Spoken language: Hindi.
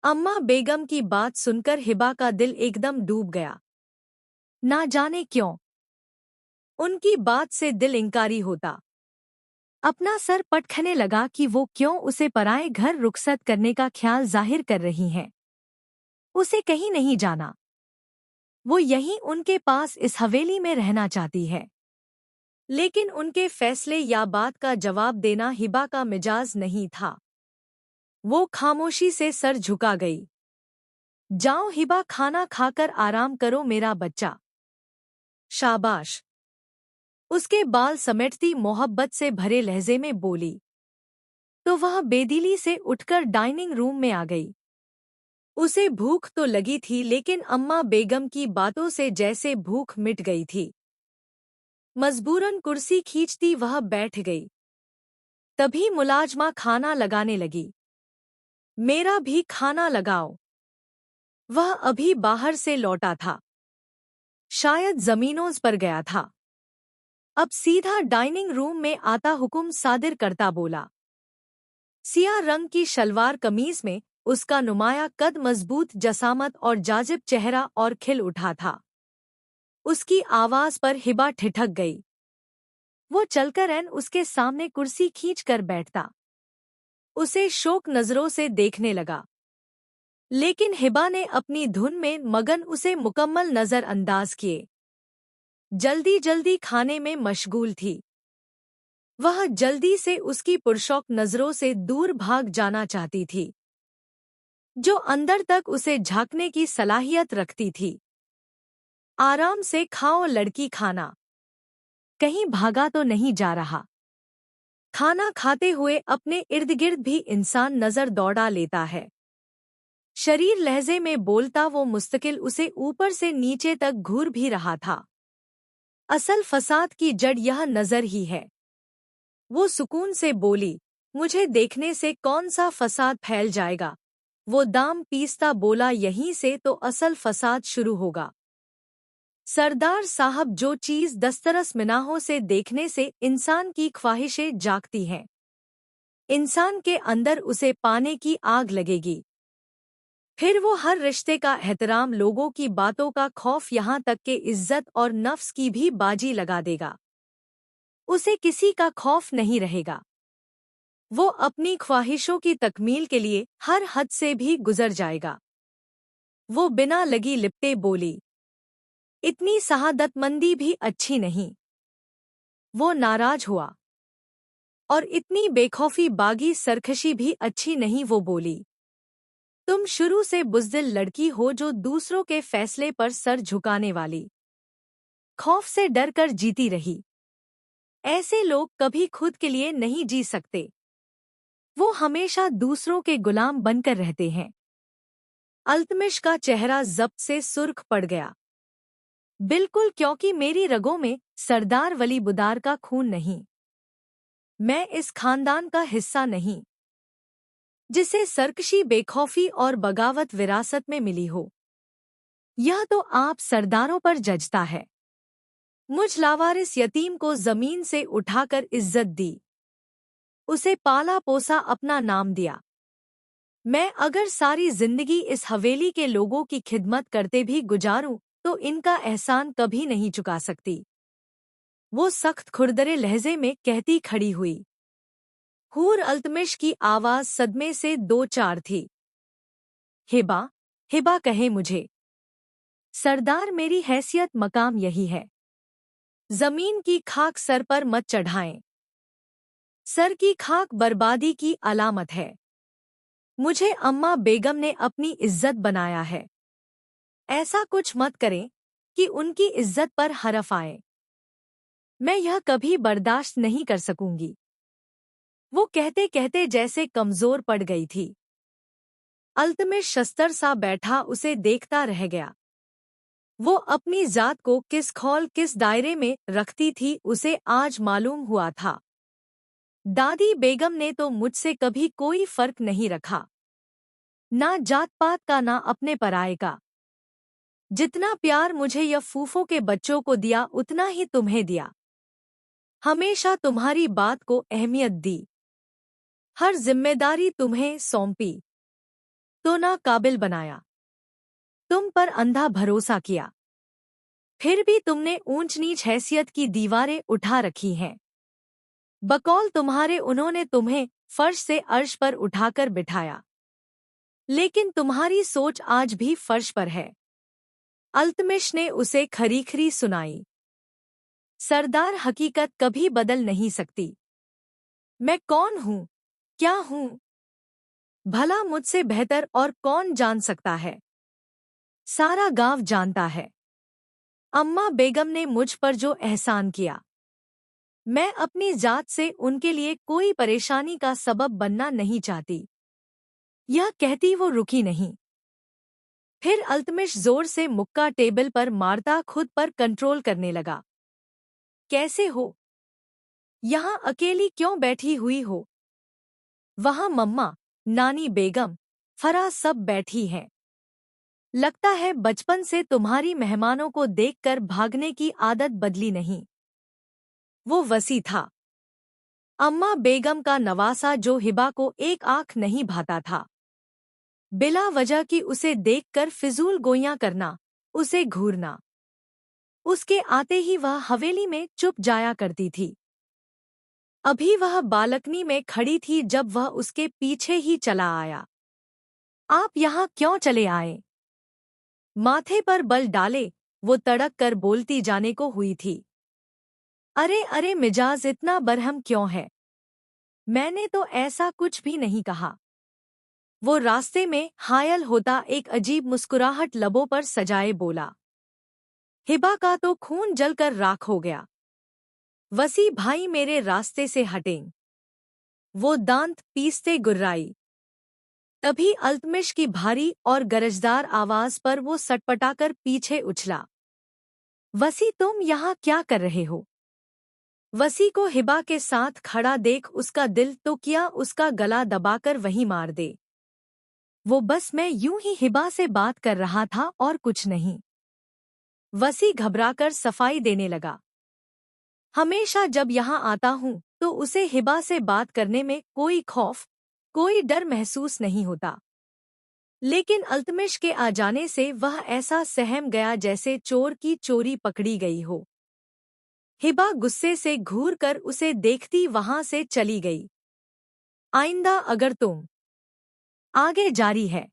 अम्मा बेगम की बात सुनकर हिबा का दिल एकदम डूब गया। ना जाने क्यों उनकी बात से दिल इंकारी होता। अपना सर पटखने लगा कि वो क्यों उसे पराए घर रुखसत करने का ख्याल जाहिर कर रही हैं। उसे कहीं नहीं जाना। वो यहीं उनके पास इस हवेली में रहना चाहती है। लेकिन उनके फैसले या बात का जवाब देना हिबा का मिजाज नहीं था। वो खामोशी से सर झुका गई। जाओ हिबा, खाना खाकर आराम करो मेरा बच्चा। शाबाश। उसके बाल समेटती मोहब्बत से भरे लहजे में बोली। तो वह बेदिली से उठकर डाइनिंग रूम में आ गई। उसे भूख तो लगी थी, लेकिन अम्मा बेगम की बातों से जैसे भूख मिट गई थी। मजबूरन कुर्सी खींचती वह बैठ गई। तभी मुलाजमा खाना लगाने लगी। मेरा भी खाना लगाओ। वह अभी बाहर से लौटा था। शायद जमीनों पर गया था। अब सीधा डाइनिंग रूम में आता हुक्म सादिर करता बोला। सियाह रंग की शलवार कमीज में उसका नुमाया कद, मजबूत जसामत और जाजिब चेहरा और खिल उठा था। उसकी आवाज पर हिबा ठिठक गई। वो चलकर एन उसके सामने कुर्सी खींच कर बैठता। उसे शोक नजरों से देखने लगा। लेकिन हिबा ने अपनी धुन में मगन उसे मुकम्मल नजरअंदाज किए। जल्दी जल्दी खाने में मशगूल थी। वह जल्दी से उसकी पुरशौक नजरों से दूर भाग जाना चाहती थी, जो अंदर तक उसे झांकने की सलाहियत रखती थी। आराम से खाओ लड़की, खाना कहीं भागा तो नहीं जा रहा। खाना खाते हुए अपने इर्द गिर्द भी इंसान नजर दौड़ा लेता है। शरीर लहजे में बोलता वो मुस्तकिल उसे ऊपर से नीचे तक घूर भी रहा था। असल फसाद की जड़ यह नजर ही है। वो सुकून से बोली, मुझे देखने से कौन सा फसाद फैल जाएगा। वो दाम पीसता बोला, यहीं से तो असल फसाद शुरू होगा। सरदार साहब, जो चीज दस्तरस मिनाहों से देखने से इंसान की ख्वाहिशें जागती हैं, इंसान के अंदर उसे पाने की आग लगेगी। फिर वो हर रिश्ते का एहतराम, लोगों की बातों का खौफ, यहाँ तक के इज्जत और नफ्स की भी बाजी लगा देगा। उसे किसी का खौफ नहीं रहेगा। वो अपनी ख्वाहिशों की तकमील के लिए हर हद से भी गुजर जाएगा। वो बिना लगी लिपटे बोली, इतनी शहादतमंदी भी अच्छी नहीं। वो नाराज हुआ। और इतनी बेखौफी, बागी सरकशी भी अच्छी नहीं। वो बोली, तुम शुरू से बुज़दिल लड़की हो, जो दूसरों के फैसले पर सर झुकाने वाली, खौफ से डर कर जीती रही। ऐसे लोग कभी खुद के लिए नहीं जी सकते। वो हमेशा दूसरों के गुलाम बनकर रहते हैं। अल्तमिश का चेहरा ज़ब्त से सुर्ख पड़ गया। बिल्कुल, क्योंकि मेरी रगों में सरदार वली बुदार का खून नहीं। मैं इस खानदान का हिस्सा नहीं, जिसे सरकशी, बेखौफी और बगावत विरासत में मिली हो। यह तो आप सरदारों पर जजता है। मुझ लावारिस यतीम को जमीन से उठाकर इज्जत दी, उसे पाला पोसा, अपना नाम दिया। मैं अगर सारी जिंदगी इस हवेली के लोगों की खिदमत करते भी गुजारूं, तो इनका एहसान कभी नहीं चुका सकती। वो सख्त खुरदरे लहजे में कहती खड़ी हुई। हूर अल्तमिश की आवाज सदमे से दो चार थी। हिबा, हिबा कहे मुझे। सरदार, मेरी हैसियत मकाम यही है। जमीन की खाक सर पर मत चढ़ाएं। सर की खाक बर्बादी की अलामत है। मुझे अम्मा बेगम ने अपनी इज्जत बनाया है। ऐसा कुछ मत करें कि उनकी इज्जत पर हरफ आए। मैं यह कभी बर्दाश्त नहीं कर सकूंगी। वो कहते कहते जैसे कमजोर पड़ गई थी। अल्तमिश शस्तर सा बैठा उसे देखता रह गया। वो अपनी जात को किस खौल, किस दायरे में रखती थी, उसे आज मालूम हुआ था। दादी बेगम ने तो मुझसे कभी कोई फर्क नहीं रखा, ना जात पात का, ना अपने पराये का। जितना प्यार मुझे या फूफों के बच्चों को दिया, उतना ही तुम्हें दिया। हमेशा तुम्हारी बात को अहमियत दी, हर जिम्मेदारी तुम्हें सौंपी। तो ना काबिल बनाया, तुम पर अंधा भरोसा किया, फिर भी तुमने ऊंच नीच हैसियत की दीवारें उठा रखी हैं। बकौल तुम्हारे उन्होंने तुम्हें फर्श से अर्श पर उठाकर बिठाया, लेकिन तुम्हारी सोच आज भी फर्श पर है। अल्तमिश ने उसे खरीखरी सुनाई। सरदार, हकीकत कभी बदल नहीं सकती। मैं कौन हूँ, क्या हूँ, भला मुझसे बेहतर और कौन जान सकता है। सारा गांव जानता है। अम्मा बेगम ने मुझ पर जो एहसान किया, मैं अपनी जात से उनके लिए कोई परेशानी का सबब बनना नहीं चाहती। यह कहती वो रुकी नहीं। फिर अल्तमिश जोर से मुक्का टेबल पर मारता खुद पर कंट्रोल करने लगा। कैसे हो? यहाँ अकेली क्यों बैठी हुई हो? वहाँ मम्मा, नानी बेगम, फराज सब बैठी हैं। लगता है बचपन से तुम्हारी मेहमानों को देखकर भागने की आदत बदली नहीं। वो वसी था, अम्मा बेगम का नवासा, जो हिबा को एक आंख नहीं भाता था। बिला वजह की उसे देखकर फिजूल गोइयां करना, उसे घूरना। उसके आते ही वह हवेली में चुप जाया करती थी। अभी वह बालकनी में खड़ी थी जब वह उसके पीछे ही चला आया। आप यहाँ क्यों चले आए? माथे पर बल डाले वो तड़क कर बोलती जाने को हुई थी। अरे अरे, मिजाज इतना बरहम क्यों है? मैंने तो ऐसा कुछ भी नहीं कहा। वो रास्ते में हायल होता एक अजीब मुस्कुराहट लबों पर सजाए बोला। हिबा का तो खून जलकर राख हो गया। वसी भाई, मेरे रास्ते से हटें। वो दांत पीसते गुर्राई। तभी अल्तमिश की भारी और गरजदार आवाज पर वो सटपटाकर पीछे उछला। वसी, तुम यहाँ क्या कर रहे हो? वसी को हिबा के साथ खड़ा देख उसका दिल तो किया उसका गला दबाकर वहीं मार दे। वो बस मैं यूं ही हिबा से बात कर रहा था और कुछ नहीं। वसी घबराकर सफाई देने लगा। हमेशा जब यहाँ आता हूँ तो उसे हिबा से बात करने में कोई खौफ, कोई डर महसूस नहीं होता। लेकिन अल्तमिश के आ जाने से वह ऐसा सहम गया जैसे चोर की चोरी पकड़ी गई हो। हिबा गुस्से से घूर कर उसे देखती वहां से चली गई। आइंदा अगर तुम आगे जारी है।